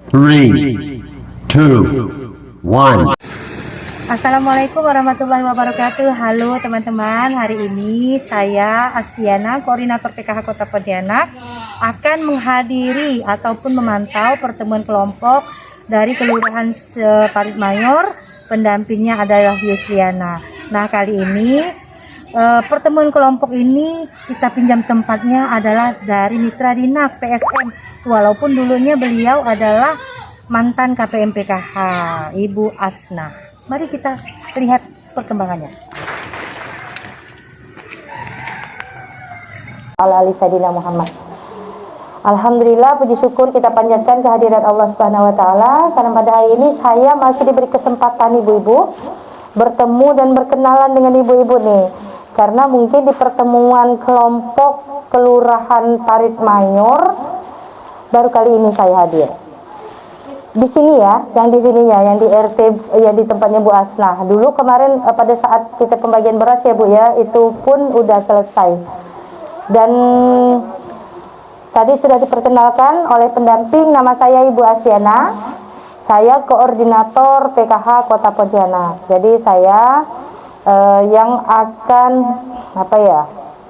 3, 2, 1. Assalamualaikum warahmatullahi wabarakatuh. Halo teman-teman, hari ini saya Aspiana, koordinator PKH Kota Pontianak, akan menghadiri ataupun memantau pertemuan kelompok dari Kelurahan Parit Mayor. Pendampingnya adalah Yusriana. Nah, kali ini pertemuan kelompok ini kita pinjam tempatnya adalah dari Mitra Dinas PSM, walaupun dulunya beliau adalah mantan KPM PKH, Ibu Asna. Mari kita lihat perkembangannya. Ali Sayyidina Muhammad. Alhamdulillah, puji syukur kita panjatkan kehadirat Allah Subhanahu wa taala karena pada hari ini saya masih diberi kesempatan ibu-ibu bertemu dan berkenalan dengan ibu-ibu nih. Karena mungkin di pertemuan kelompok Kelurahan Parit Mayor baru kali ini saya hadir. Di sini ya, yang di sininya, yang di RT, yang di tempatnya Bu Asna. Dulu kemarin pada saat kita pembagian beras ya Bu ya, itu pun udah selesai. Dan tadi sudah diperkenalkan oleh pendamping, nama saya Ibu Asyana. Saya koordinator PKH Kota Pontianak. Jadi saya yang akan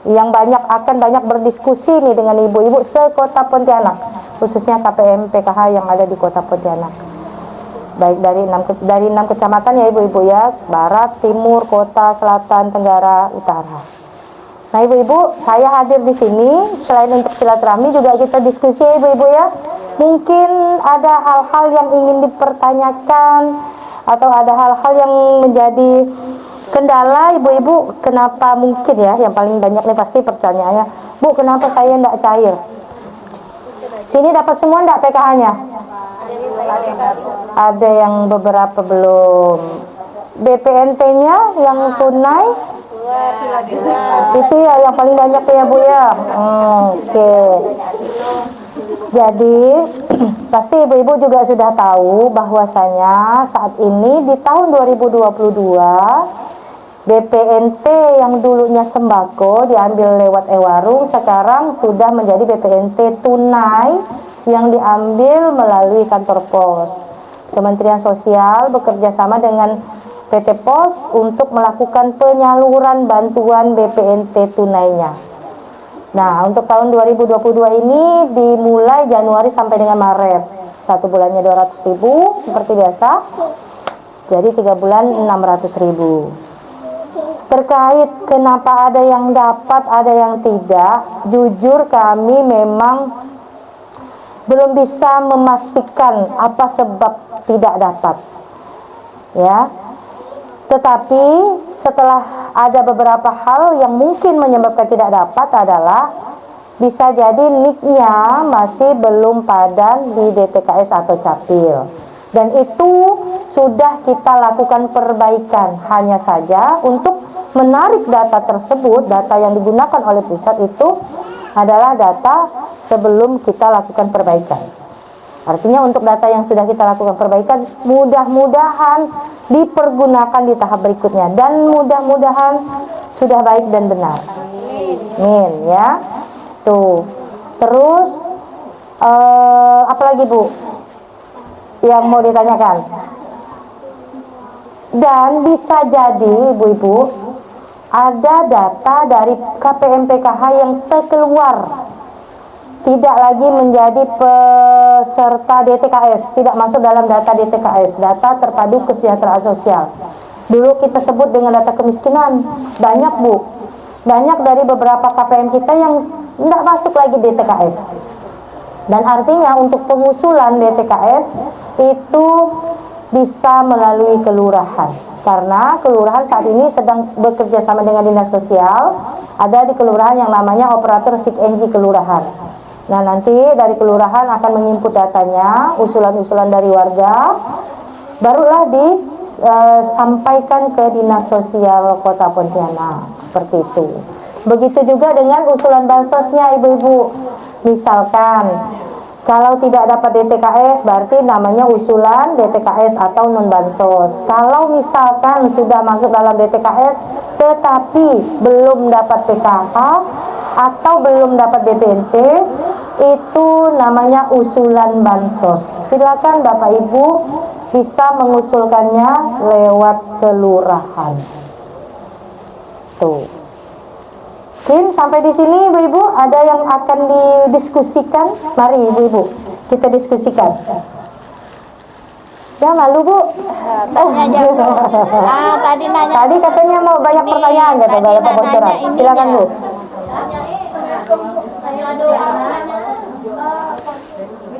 yang akan banyak berdiskusi nih dengan ibu-ibu se-Kota Pontianak, khususnya KPM PKH yang ada di Kota Pontianak. Baik dari 6 kecamatan ya ibu-ibu ya, barat, timur, kota, selatan, tenggara, utara. Nah ibu-ibu, saya hadir di sini selain untuk silaturahmi juga kita diskusi ya ibu-ibu ya. Mungkin ada hal-hal yang ingin dipertanyakan atau ada hal-hal yang menjadi kendala ibu-ibu. Kenapa mungkin ya, yang paling banyak nih pasti pertanyaannya, Bu, kenapa saya enggak cair? Sini dapat semua enggak PKH-nya? Ada yang beberapa belum. BPNT-nya yang tunai itu ya yang paling banyak ya Bu ya. Oke. Jadi pasti ibu-ibu juga sudah tahu bahwasanya saat ini di tahun 2022 BPNT yang dulunya sembako diambil lewat e-warung sekarang sudah menjadi BPNT tunai yang diambil melalui kantor pos. Kementerian Sosial bekerja sama dengan PT Pos untuk melakukan penyaluran bantuan BPNT tunainya. Nah, untuk tahun 2022 ini dimulai Januari sampai dengan Maret. 1 bulannya 200.000 seperti biasa. Jadi 3 bulan 600.000. Terkait kenapa ada yang dapat, ada yang tidak, jujur kami memang belum bisa memastikan apa sebab tidak dapat. Ya. Tetapi setelah ada beberapa hal yang mungkin menyebabkan tidak dapat adalah bisa jadi NIK-nya masih belum padan di DTKS atau Capil. Dan itu sudah kita lakukan perbaikan. Hanya saja untuk menarik data tersebut, data yang digunakan oleh pusat itu adalah data sebelum kita lakukan perbaikan. Artinya untuk data yang sudah kita lakukan perbaikan mudah-mudahan dipergunakan di tahap berikutnya dan mudah-mudahan sudah baik dan benar. Amin ya. Tuh. Terus apalagi Bu yang mau ditanyakan? Dan bisa jadi ibu-ibu ada data dari KPM PKH yang terkeluar, tidak lagi menjadi peserta DTKS, tidak masuk dalam data DTKS, data terpadu kesejahteraan sosial. Dulu kita sebut dengan data kemiskinan. Banyak Bu, banyak dari beberapa KPM kita yang tidak masuk lagi DTKS. Dan artinya untuk pengusulan DTKS itu bisa melalui kelurahan. Karena kelurahan saat ini sedang bekerja sama dengan dinas sosial. Ada di kelurahan yang namanya operator SIK-NG kelurahan. Nah nanti dari kelurahan akan menginput datanya, usulan-usulan dari warga, barulah disampaikan ke dinas sosial Kota Pontianak, seperti itu. Begitu juga dengan usulan bansosnya ibu-ibu. Misalkan kalau tidak dapat DTKS berarti namanya usulan DTKS atau non bansos. Kalau misalkan sudah masuk dalam DTKS tetapi belum dapat PKH atau belum dapat BPNT, Itu namanya usulan bansos. Silakan Bapak Ibu bisa mengusulkannya lewat kelurahan. Tuh. Mungkin sampai di sini Ibu-ibu ada yang akan didiskusikan. Mari Ibu-ibu kita diskusikan. Ya malu Bu. Tadi nanya. Tadi katanya mau banyak pertanyaan kata Bapak Bocoran. Silakan Bu.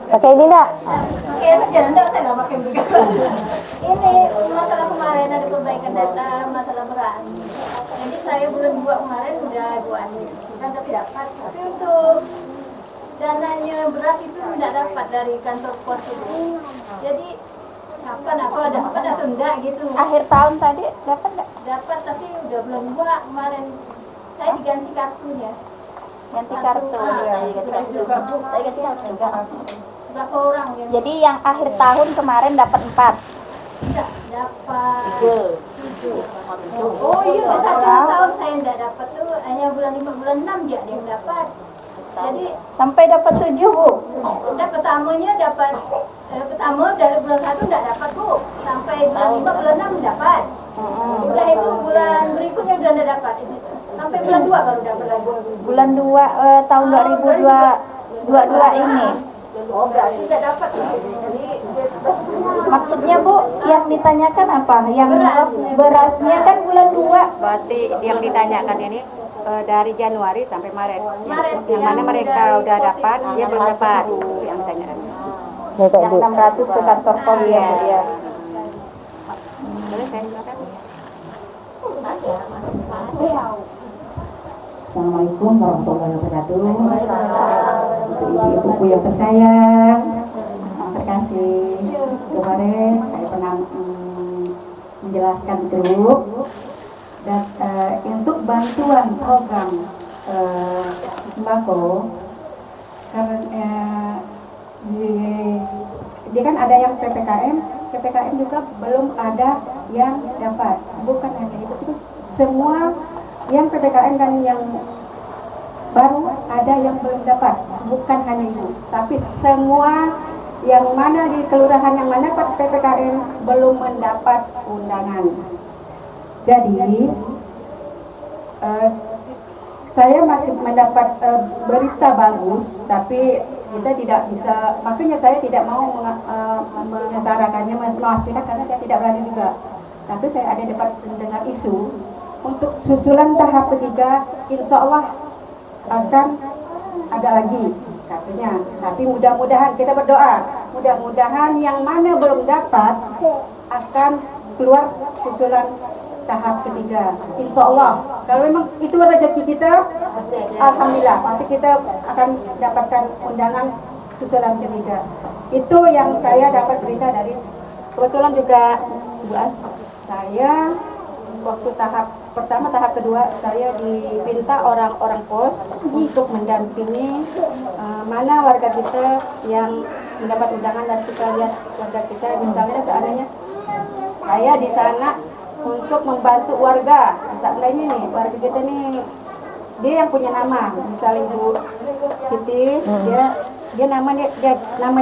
Pakai ini enggak? Ini masalah kemarin ada perbaikan data masalah beras. Jadi saya bulan 2 kemarin udah 2 hari kan tapi dapat. Tapi untuk dananya beras itu tidak dapat dari kantor pos itu. Jadi kapan apa dapat atau enggak gitu. Akhir tahun tadi dapat enggak? Dapat tapi udah bulan 2 kemarin saya diganti kartunya. Ganti kartu. Saya ganti kartu juga. Berapa orang ya? Jadi yang akhir tahun kemarin dapat 4. Tidak dapat 7. Oh iya, satu tahun saya tidak dapat tuh hanya bulan 5 bulan 6 dia yang dapat. Jadi sampai dapat 7 Bu. Udah pertamanya dapat pertama dari bulan 1 tidak dapat Bu. Sampai bulan 5 bulan 6 dapat. Udah itu bulan berikutnya udah tidak dapat. Sampai bulan 2 baru dapat lagi. Bulan 2 tahun 2022 ini. Oh, berarti tidak dapat. Jadi maksudnya Bu, yang ditanyakan apa? Yang berasnya kan bulan 2. Berarti yang ditanyakan ini dari Januari sampai Maret. Yang mana mereka udah dapat, dia belum dapat. Itu yang ditanyakan. Yang 600 ke kantor pos ya Bu ya. Boleh saya silakan? Assalamualaikum warahmatullahi wabarakatuh. Untuk ibu-ibuku yang tersayang, terkasih. Kemarin saya pernah menjelaskan grup dan untuk bantuan program sembako karena dia kan ada yang PPKM juga belum ada yang dapat. Bukan hanya itu, semua yang PPKM dan yang baru ada yang belum dapat, bukan hanya itu, tapi semua yang mana di kelurahan yang mendapat PPKM belum mendapat undangan. Jadi saya masih mendapat berita bagus, tapi kita tidak bisa, makanya saya tidak mau mengutarakannya, memastikan karena saya tidak berani juga. Tapi saya ada dapat mendengar isu untuk susulan tahap ketiga, insya Allah akan ada lagi katanya. Tapi mudah-mudahan kita berdoa, mudah-mudahan yang mana belum dapat akan keluar susulan tahap ketiga. Insya Allah, kalau memang itu rezeki kita, alhamdulillah, pasti kita akan dapatkan undangan susulan ketiga. Itu yang saya dapat berita dari, kebetulan juga Bu As, saya waktu tahap pertama, tahap kedua saya diminta orang-orang pos untuk mendampingi mana warga kita yang mendapat undangan, dan kita lihat warga kita misalnya seandainya saya di sana untuk membantu warga, misalnya nih warga kita nih dia yang punya nama, misalnya Ibu Siti, dia nama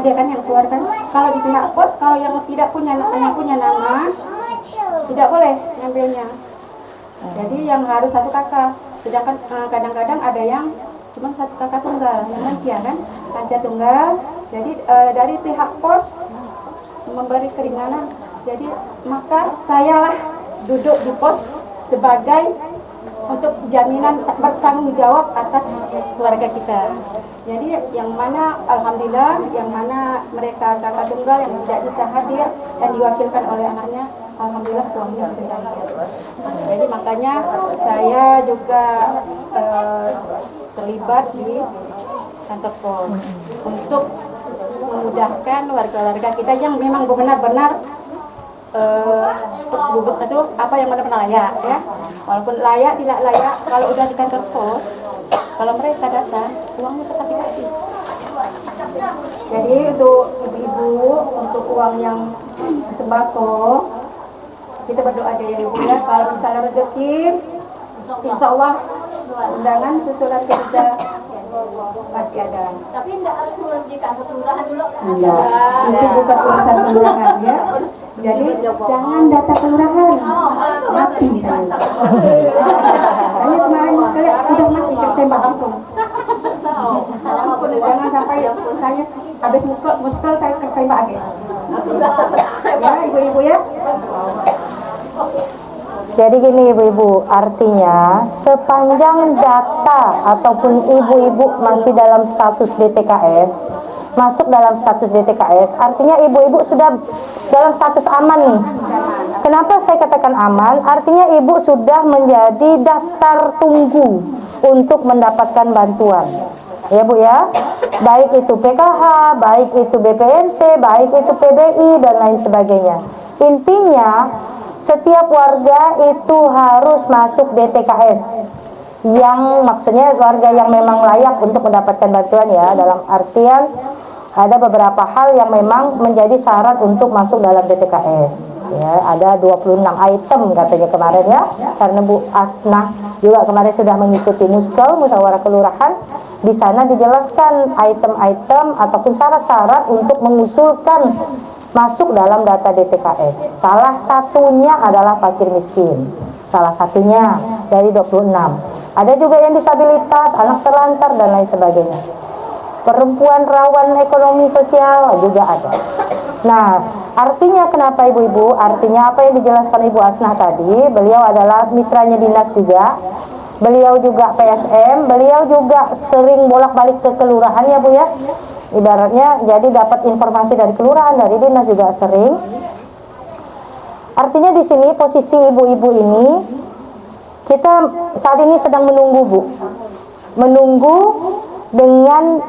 dia kan yang keluarkan. Kalau di pihak pos, kalau yang tidak punya nama tidak boleh ngambilnya. Jadi yang harus satu kakak, sedangkan kadang-kadang ada yang cuma satu kakak tunggal, yang lansia kan, lansia tunggal. Jadi dari pihak pos memberi keringanan. Jadi maka sayalah duduk di pos sebagai untuk jaminan bertanggung jawab atas keluarga kita. Jadi yang mana alhamdulillah, yang mana mereka kakak tunggal yang tidak bisa hadir dan diwakilkan oleh anaknya, alhamdulillah uangnya bisa saya. Jadi makanya saya juga terlibat di kantor pos untuk memudahkan warga-warga kita yang memang benar-benar itu apa yang benar-benar layak ya. Walaupun layak tidak layak, kalau udah di kantor pos, kalau mereka datang uangnya tetap dikasih. Jadi untuk ibu-ibu, untuk uang yang sembako, kita berdoa aja ya Ibu ya, kalau misalnya rezeki, insya Allah undangan susulan kerja pasti ada. Tapi tidak harus ngurus di kantor kelurahan dulu kan? Enggak, itu bukan urusan kelurahan ya. Jadi jangan data kelurahan, mati saya. Saya kemarin sekali udah mati ketembak langsung. Jangan sampai saya habis muskul saya ketembak lagi. Ya ibu-ibu ya. Jadi gini ibu-ibu, artinya sepanjang data ataupun ibu-ibu masih dalam status DTKS, masuk dalam status DTKS, artinya ibu-ibu sudah dalam status aman nih. Kenapa saya katakan aman? Artinya ibu sudah menjadi daftar tunggu untuk mendapatkan bantuan. Ya Bu ya, baik itu PKH, baik itu BPNT, baik itu PBI dan lain sebagainya. Intinya setiap warga itu harus masuk DTKS, yang maksudnya warga yang memang layak untuk mendapatkan bantuan ya, dalam artian ada beberapa hal yang memang menjadi syarat untuk masuk dalam DTKS ya. Ada 26 item katanya kemarin ya, karena Bu Asnah juga kemarin sudah mengikuti musyawarah kelurahan. Di sana dijelaskan item-item ataupun syarat-syarat untuk mengusulkan masuk dalam data DTKS. Salah satunya adalah fakir miskin. Salah satunya dari 26. Ada juga yang disabilitas, anak terlantar dan lain sebagainya. Perempuan rawan ekonomi sosial juga ada. Nah, artinya kenapa ibu-ibu? Artinya apa yang dijelaskan Ibu Asnah tadi, beliau adalah mitranya dinas juga. Beliau juga PSM, beliau juga sering bolak-balik ke kelurahan ya Bu ya. Ibaratnya jadi dapat informasi dari kelurahan, dari dinas juga sering. Artinya di sini posisi ibu-ibu ini, kita saat ini sedang menunggu Bu, menunggu dengan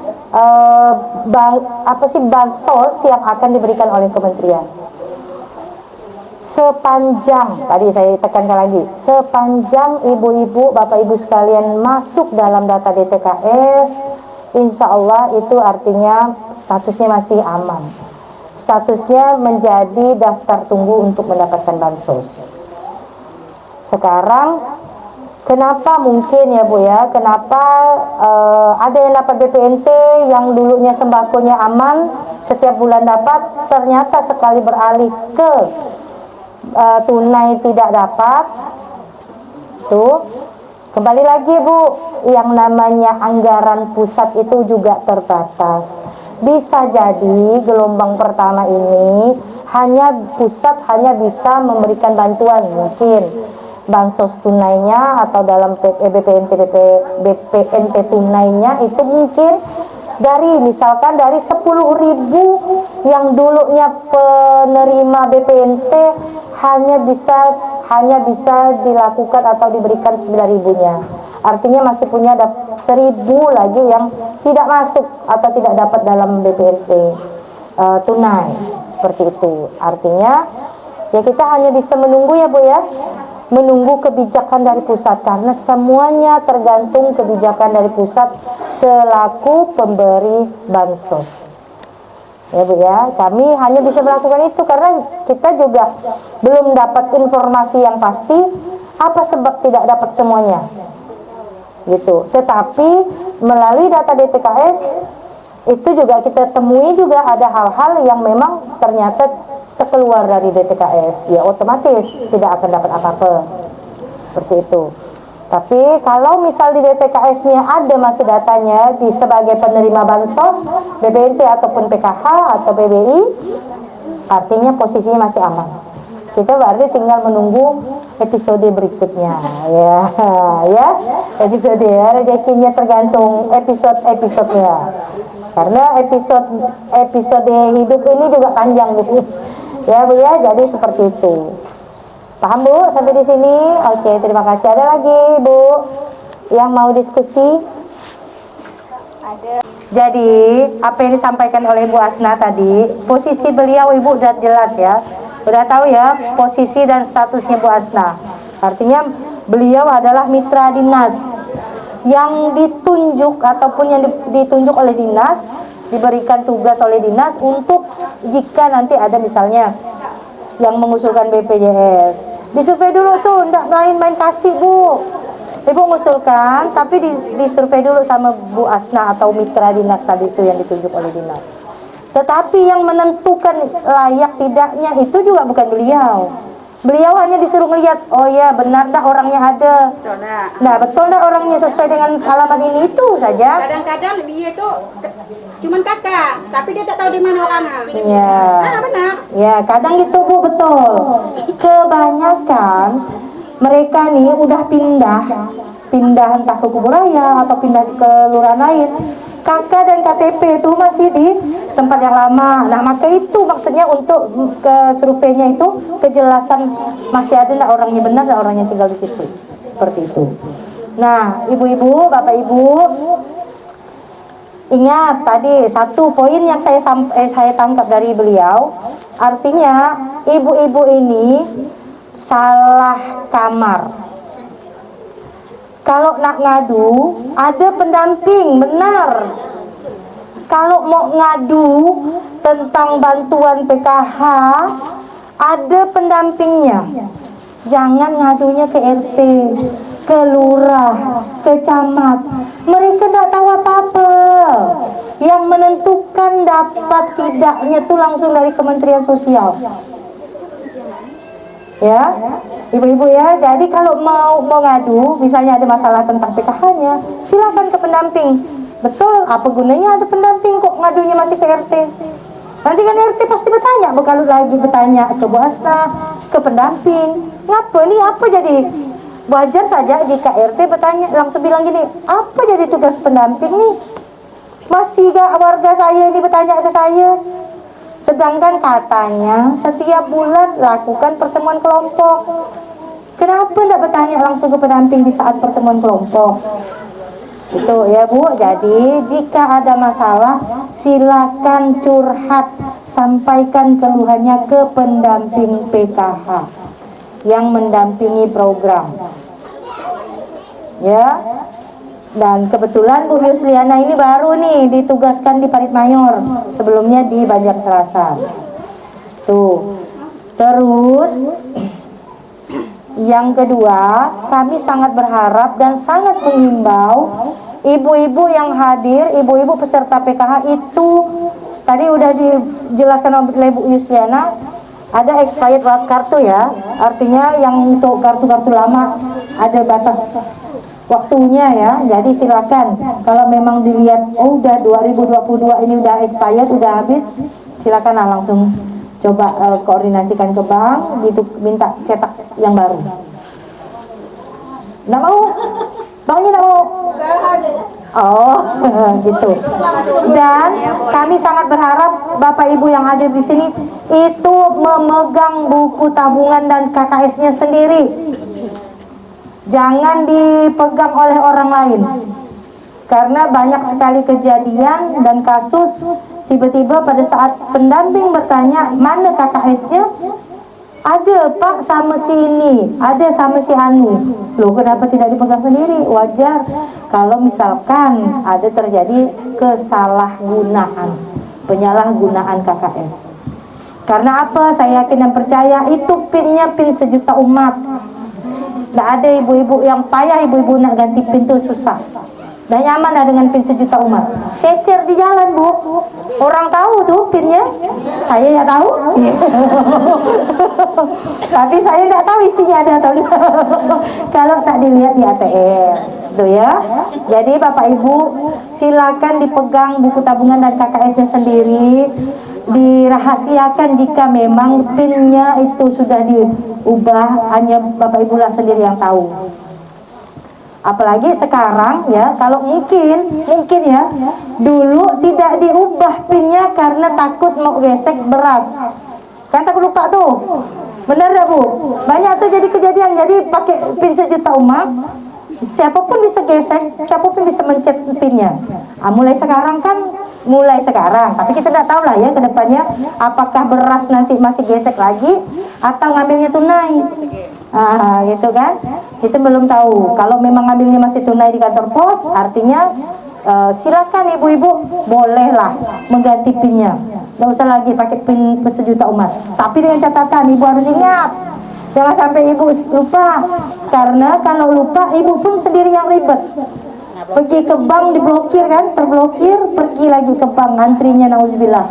bansos yang akan diberikan oleh kementerian. Sepanjang, tadi saya tekankan lagi, sepanjang ibu-ibu, bapak ibu sekalian masuk dalam data DTKS, insya Allah itu artinya statusnya masih aman. Statusnya menjadi daftar tunggu untuk mendapatkan bansos. Sekarang kenapa mungkin ya Bu ya, kenapa ada yang dapat BPNT yang dulunya sembakonya aman, setiap bulan dapat, ternyata sekali beralih ke tunai tidak dapat. Tuh, kembali lagi Bu, yang namanya anggaran pusat itu juga terbatas. Bisa jadi gelombang pertama ini pusat hanya bisa memberikan bantuan, mungkin bansos tunainya atau dalam BPNT tunainya itu mungkin misalkan dari 10.000 yang dulunya penerima BPNT hanya bisa dilakukan atau diberikan 9.000-nya. Artinya masih punya 1.000 lagi yang tidak masuk atau tidak dapat dalam BPNT tunai, seperti itu. Artinya ya kita hanya bisa menunggu ya Bu ya, menunggu kebijakan dari pusat, karena semuanya tergantung kebijakan dari pusat selaku pemberi bansos. Ya Bu ya, kami hanya bisa melakukan itu karena kita juga belum dapat informasi yang pasti apa sebab tidak dapat semuanya gitu. Tetapi melalui data DTKS itu juga kita temui juga ada hal-hal yang memang ternyata terkeluar dari DTKS, ya otomatis tidak akan dapat apa-apa, seperti itu. Tapi kalau misal di DTKS-nya ada masih datanya sebagai penerima bansos, BPNT ataupun PKH atau PBI, artinya posisinya masih aman. Kita berarti tinggal menunggu episode berikutnya, ya episode ya, rezekinya tergantung episode-episodenya. Karena episode hidup ini juga panjang Bu. Ya Bu ya, jadi seperti itu. Paham Bu sampai di sini? Oke, terima kasih. Ada lagi Bu yang mau diskusi? Ada. Jadi apa yang disampaikan oleh Bu Asnah tadi, posisi beliau Ibu udah jelas ya, udah tahu ya posisi dan statusnya Bu Asnah. Artinya beliau adalah mitra dinas yang ditunjuk ataupun yang ditunjuk oleh dinas, diberikan tugas oleh dinas untuk jika nanti ada misalnya yang mengusulkan BPJS, disurvei dulu tuh, enggak main-main kasih Bu. Ibu mengusulkan, tapi disurvei dulu sama Bu Asna atau mitra dinas tadi itu yang ditunjuk oleh dinas. Tetapi yang menentukan layak tidaknya itu juga bukan beliau. Beliau hanya disuruh melihat, oh ya benar dah orangnya ada. Nah betul dah orangnya sesuai dengan alamat ini, itu saja. Kadang-kadang dia itu cuman kakak, tapi dia tak tahu di mana orangnya. Ya. Benar. Ya kadang gitu Bu, betul. Kebanyakan mereka nih udah pindah entah ke Kuburaya atau pindah ke kelurahan lain. KK dan KTP itu masih di tempat yang lama. Nah maka itu maksudnya untuk ke surveinya itu kejelasan masih ada nggak orangnya benar dan orangnya tinggal di situ, seperti itu. Nah ibu-ibu, bapak ibu, ingat tadi satu poin yang saya tangkap dari beliau, artinya ibu-ibu ini salah kamar. Kalau nak ngadu, ada pendamping, benar. Kalau mau ngadu tentang bantuan PKH, ada pendampingnya. Jangan ngadunya ke RT, ke lurah, ke camat. Mereka tidak tahu apa-apa. Yang menentukan dapat tidaknya itu langsung dari Kementerian Sosial. Ya, ibu-ibu ya. Jadi kalau mau ngadu, misalnya ada masalah tentang PKH-nya, silakan ke pendamping. Betul, apa gunanya ada pendamping kok ngadunya masih ke RT? Nanti kan RT pasti bertanya, kalau lagi bertanya ke Bu Asna, ke pendamping. Ngapa nih? Apa jadi? Wajar saja jika RT bertanya, langsung bilang gini, apa jadi tugas pendamping nih? Masih gak warga saya ini bertanya ke saya? Sedangkan katanya setiap bulan lakukan pertemuan kelompok. Kenapa tidak bertanya langsung ke pendamping di saat pertemuan kelompok? Itu ya Bu. Jadi jika ada masalah silakan curhat, sampaikan keluhannya ke pendamping PKH yang mendampingi program. Ya. Dan kebetulan Bu Yusliana ini baru nih ditugaskan di Parit Mayor, sebelumnya di Banjar Serasan. Tuh. Terus yang kedua, kami sangat berharap dan sangat mengimbau ibu-ibu yang hadir, ibu-ibu peserta PKH itu tadi udah dijelaskan oleh Bu Yusliana, ada expired kartu ya. Artinya yang untuk kartu-kartu lama ada batas waktunya ya. Jadi silakan kalau memang dilihat oh udah 2022 ini udah expired, udah habis, silakan langsung coba koordinasikan ke bank gitu, minta cetak yang baru. Nggak mau? Banknya nggak mau? Oh gitu. Dan kami sangat berharap Bapak Ibu yang hadir di sini itu memegang buku tabungan dan KKS-nya sendiri. Jangan dipegang oleh orang lain, karena banyak sekali kejadian dan kasus tiba-tiba pada saat pendamping bertanya mana KKS-nya, ada Pak sama si ini, ada sama si Anu. Loh kenapa tidak dipegang sendiri? Wajar kalau misalkan ada terjadi kesalahgunaan, penyalahgunaan KKS. Karena apa? Saya yakin dan percaya itu pinnya pin sejuta umat. Tidak ada ibu-ibu yang payah, ibu-ibu nak ganti pin itu susah. Dan nyaman lah dengan pin sejuta umat. Cecer di jalan Bu, orang tahu tuh pinnya. Saya ya tahu. Tapi saya tidak tahu isinya ada atau tidak. Kalau tak dilihat di ATM, tuh ya. Jadi Bapak Ibu silakan dipegang buku tabungan dan KKS-nya sendiri. Dirahasiakan jika memang pinnya itu sudah diubah, hanya Bapak Ibu lah sendiri yang tahu. Apalagi sekarang ya, kalau mungkin ya dulu tidak diubah pinnya karena takut mau gesek beras, kan takut lupa tuh, benar ya Bu? Banyak tuh jadi kejadian, jadi pakai pin sejuta umat, siapapun bisa gesek, siapapun bisa mencet pinnya. Mulai sekarang tapi kita tidak tahu lah ya ke depannya apakah beras nanti masih gesek lagi atau ngambilnya tunai. Gitu kan, kita belum tahu. Kalau memang ngambilnya masih tunai di kantor pos, artinya silakan ibu-ibu bolehlah mengganti pinnya, nggak usah lagi pakai pin sejuta umat. Tapi dengan catatan ibu harus ingat, Jangan sampai ibu lupa, karena kalau lupa ibu pun sendiri yang ribet. Pergi ke bank diblokir kan, terblokir, pergi lagi ke bank, antrinya nauzubillah.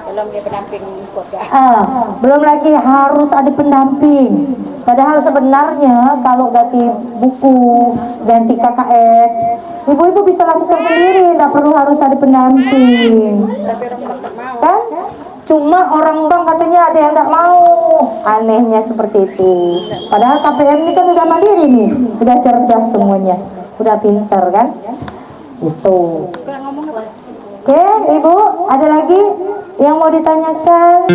Belum dia pendamping keluarga. Belum lagi harus ada pendamping. Padahal sebenarnya kalau ganti buku, ganti KKS, ibu-ibu bisa lakukan sendiri, tidak perlu harus ada pendamping. Kan? Cuma orang bank katanya ada yang nggak mau, anehnya seperti itu. Padahal KPM ini kan udah mandiri nih, udah cerdas semuanya, udah pinter kan? Itu. Oke, ibu, ada lagi yang mau ditanyakan?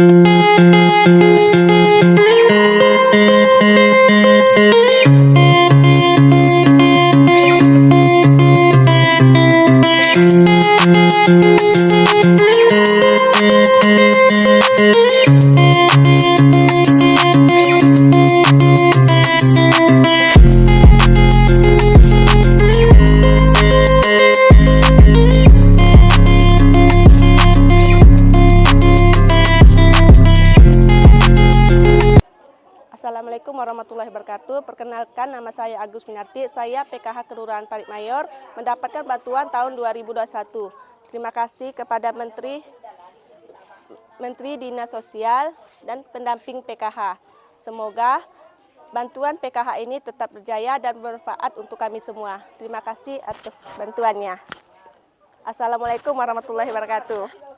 Assalamualaikum warahmatullahi wabarakatuh. Perkenalkan, nama saya Agus Minarti. Saya PKH Kelurahan Parit Mayor, mendapatkan bantuan tahun 2021. Terima kasih kepada Menteri Dinas Sosial dan pendamping PKH. Semoga bantuan PKH ini tetap berjaya dan bermanfaat untuk kami semua. Terima kasih atas bantuannya. Assalamualaikum warahmatullahi wabarakatuh.